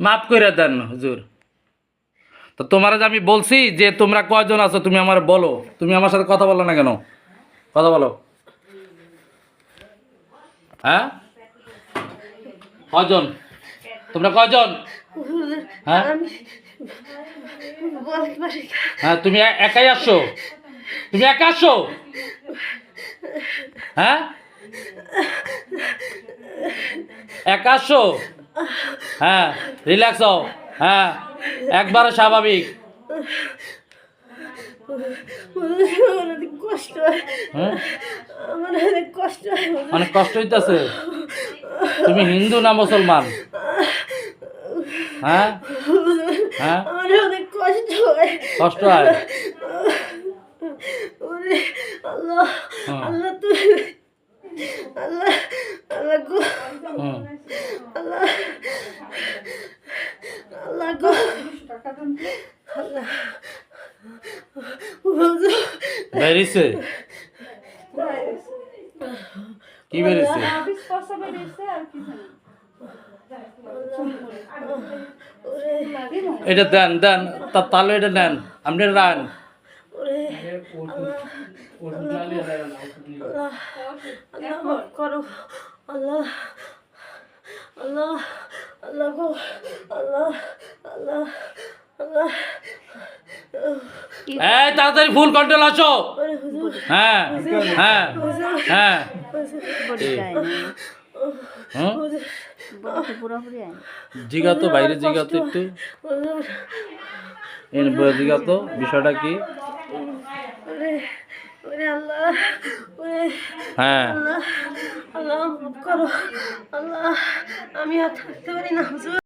মাফ করে দেন হুজুর। তো তোমার যে আমি বলছি যে তোমরা কয়জন আছো তুমি আমার বলো, তুমি আমার সাথে কথা বলো না কেন? কথা বলো। হ্যাঁ, কয়জন তোমরা, কয়জন? হ্যাঁ হ্যাঁ, তুমি একাই আসছো? তুমি একা আসছো? হ্যাঁ, একা আসছো? হ্যাঁ, রিল্যাক্স হও। হ্যাঁ, একবারে স্বাভাবিক। কষ্ট হ্যাঁ, আমার অনেক কষ্ট অনেক কষ্ট হইতেছে। তুমি হিন্দু না মুসলমান? হ্যাঁ হ্যাঁ, আমার অনেক কষ্ট হয়। কষ্ট হয়। ওরে আল্লাহ, হুম, আল্লাহ তুমি, আল্লাহ, আল্লাহ গো, হুম। আল্লাহ, আল্লাহ গো, আল্লাহ বেরিয়েছে? কি বেরিয়েছে? এটা দেন দেন, তাহলে এটা নেন, আপনি রান। আল্লাহ মাফ করো, আল্লাহ, আল্লাহ, আল্লাহ গো, আল্লাহ, আল্লাহ, আল্লাহ। এই তাড়াতাড়ি ফুল কন্ট্রোল আসো। ওরে হুজুর, হ্যাঁ হ্যাঁ হ্যাঁ, হুম, জিগা তো বাইরে, জিগা তো একটু হুজুর, জিগা তো বিষয়টা কি। ওরে, ওরে আল্লাহ, ওরে হ্যাঁ, আল্লাহ, আল্লাহ মাফ করো, আল্লাহ, আমি আর থাকতে পারি না হুজুর।